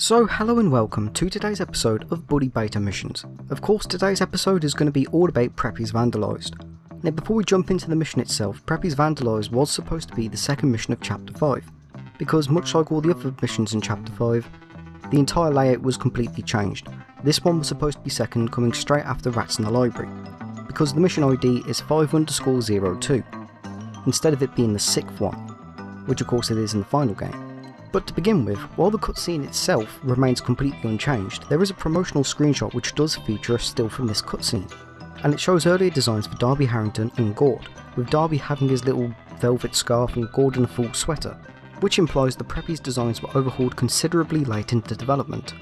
So hello and welcome to today's episode of Bully Beta Missions. Of course, today's episode is going to be all about Preppies Vandalized. Now before we jump into the mission itself, Preppies Vandalized was supposed to be the second mission of Chapter 5, because much like all the other missions in Chapter 5, the entire layout was completely changed. This one was supposed to be second, coming straight after Rats in the Library, because the mission ID is 5_02, instead of it being the 6th one, which of course it is in the final game. But to begin with, while the cutscene itself remains completely unchanged, there is a promotional screenshot which does feature a still from this cutscene, and it shows earlier designs for Darby Harrington and Gord, with Darby having his little velvet scarf and Gord in a full sweater, which implies the Preppies designs were overhauled considerably late into development.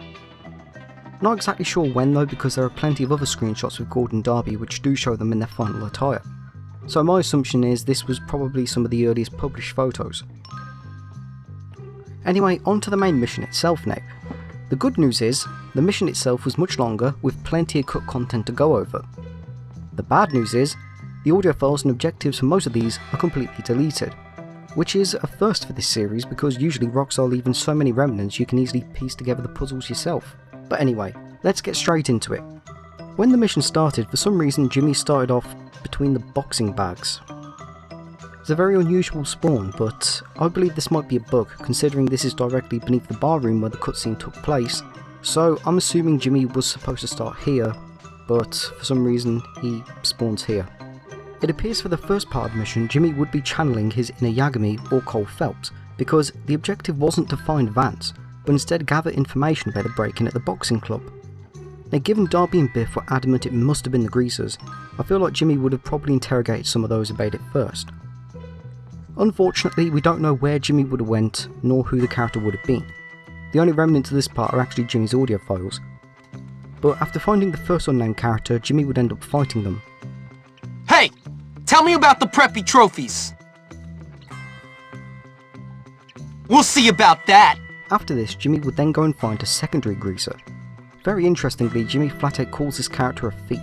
Not exactly sure when though, because there are plenty of other screenshots with Gord and Darby which do show them in their final attire, so my assumption is this was probably some of the earliest published photos. Anyway, on to the main mission itself now. The good news is, the mission itself was much longer, with plenty of cut content to go over. The bad news is, the audio files and objectives for most of these are completely deleted, which is a first for this series because usually Rockstar leaving so many remnants you can easily piece together the puzzles yourself. But anyway, let's get straight into it. When the mission started, for some reason Jimmy started off between the boxing bags. It's a very unusual spawn, but I believe this might be a bug, considering this is directly beneath the bar room where the cutscene took place, so I'm assuming Jimmy was supposed to start here, but for some reason he spawns here. It appears for the first part of the mission Jimmy would be channeling his inner Yagami or Cole Phelps, because the objective wasn't to find Vance, but instead gather information about the break-in at the boxing club. Now given Darby and Biff were adamant it must have been the Greasers, I feel like Jimmy would have probably interrogated some of those about it first. Unfortunately, we don't know where Jimmy would have went, nor who the character would have been. The only remnants of this part are actually Jimmy's audio files. But after finding the first unnamed character, Jimmy would end up fighting them. Hey! Tell me about the Preppy trophies! We'll see about that! After this, Jimmy would then go and find a secondary greaser. Very interestingly, Jimmy flat out calls this character a thief.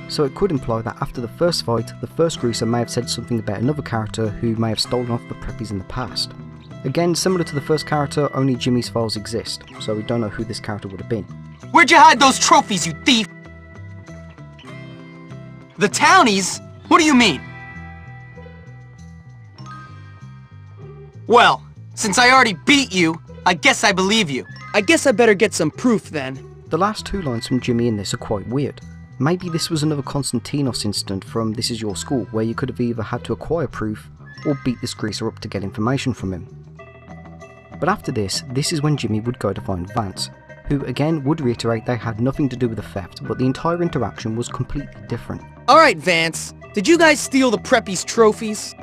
So it could imply that after the first fight, the first greaser may have said something about another character who may have stolen off the Preppies in the past. Again, similar to the first character, only Jimmy's files exist, so we don't know who this character would have been. Where'd you hide those trophies, you thief? The Townies? What do you mean? Well, since I already beat you, I guess I believe you. I guess I better get some proof then. The last two lines from Jimmy in this are quite weird. Maybe this was another Konstantinos incident from This Is Your School, where you could have either had to acquire proof, or beat this greaser up to get information from him. But after this is when Jimmy would go to find Vance, who again would reiterate they had nothing to do with the theft, but the entire interaction was completely different. Alright, Vance, did you guys steal the Preppies trophies?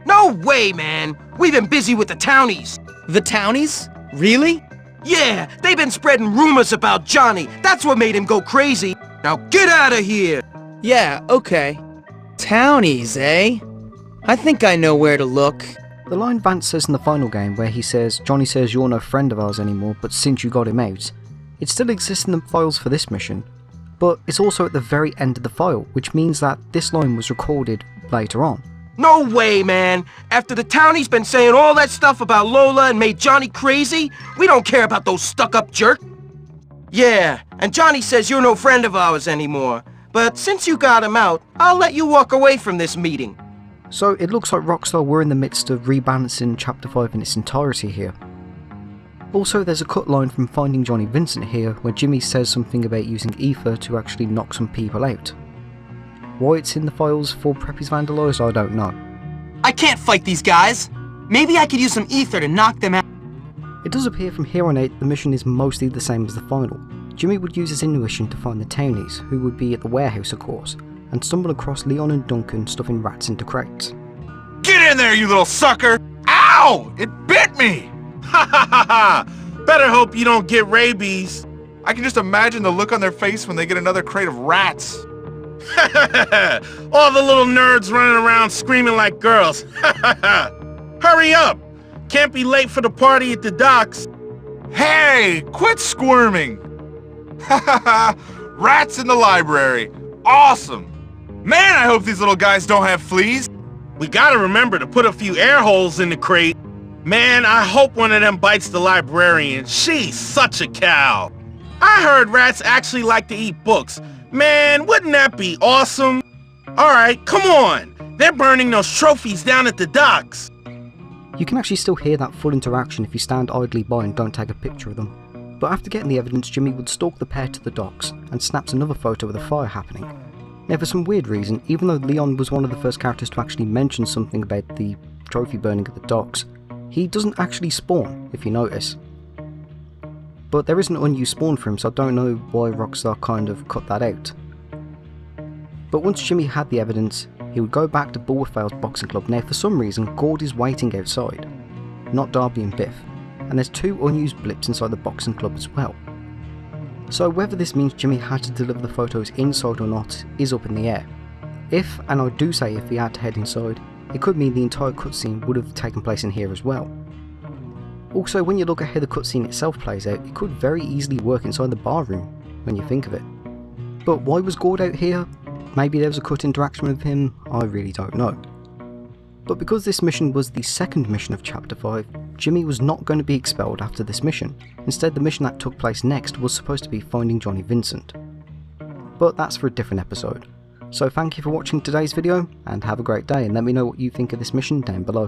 No way, man! We've been busy with the Townies! The Townies? Really? Yeah, they've been spreading rumors about Johnny. That's what made him go crazy. Now get out of here! Yeah, okay. Townies, eh? I think I know where to look. The line Vance says in the final game where he says, "Johnny says you're no friend of ours anymore, but since you got him out," it still exists in the files for this mission, but it's also at the very end of the file, which means that this line was recorded later on. No way, man! After the Townies been saying all that stuff about Lola and made Johnny crazy, we don't care about those stuck-up jerks. Yeah, and Johnny says you're no friend of ours anymore. But since you got him out, I'll let you walk away from this meeting. So it looks like Rockstar were in the midst of rebalancing Chapter 5 in its entirety here. Also, there's a cut line from Finding Johnny Vincent here, where Jimmy says something about using ether to actually knock some people out. Why it's in the files for Preppies Vandalized, I don't know. I can't fight these guys! Maybe I could use some ether to knock them out. It does appear from here on out the mission is mostly the same as the final. Jimmy would use his intuition to find the Townies, who would be at the warehouse of course, and stumble across Leon and Duncan stuffing rats into crates. Get in there, you little sucker! Ow! It bit me! Ha ha ha ha! Better hope you don't get rabies. I can just imagine the look on their face when they get another crate of rats. All the little nerds running around screaming like girls. Hurry up! Can't be late for the party at the docks. Hey, quit squirming. Rats in the library. Awesome. Man, I hope these little guys don't have fleas. We gotta remember to put a few air holes in the crate. Man, I hope one of them bites the librarian. She's such a cow. I heard rats actually like to eat books. Man, wouldn't that be awesome? Alright, come on. They're burning those trophies down at the docks. You can actually still hear that full interaction if you stand idly by and don't take a picture of them. But after getting the evidence, Jimmy would stalk the pair to the docks and snaps another photo of the fire happening. Now for some weird reason, even though Leon was one of the first characters to actually mention something about the trophy burning at the docks, he doesn't actually spawn, if you notice. But there is an unused spawn for him, so I don't know why Rockstar kind of cut that out. But once Jimmy had the evidence, he would go back to Bullfell's boxing club. Now for some reason, Gord is waiting outside, not Darby and Biff, and there's 2 unused blips inside the boxing club as well. So whether this means Jimmy had to deliver the photos inside or not is up in the air. If, and I do say if he had to head inside, it could mean the entire cutscene would have taken place in here as well. Also, when you look at how the cutscene itself plays out, it could very easily work inside the bar room, when you think of it. But why was Gord out here? Maybe there was a cut interaction with him, I really don't know. But because this mission was the second mission of Chapter 5, Jimmy was not going to be expelled after this mission. Instead, the mission that took place next was supposed to be finding Johnny Vincent. But that's for a different episode. So thank you for watching today's video, and have a great day, and let me know what you think of this mission down below.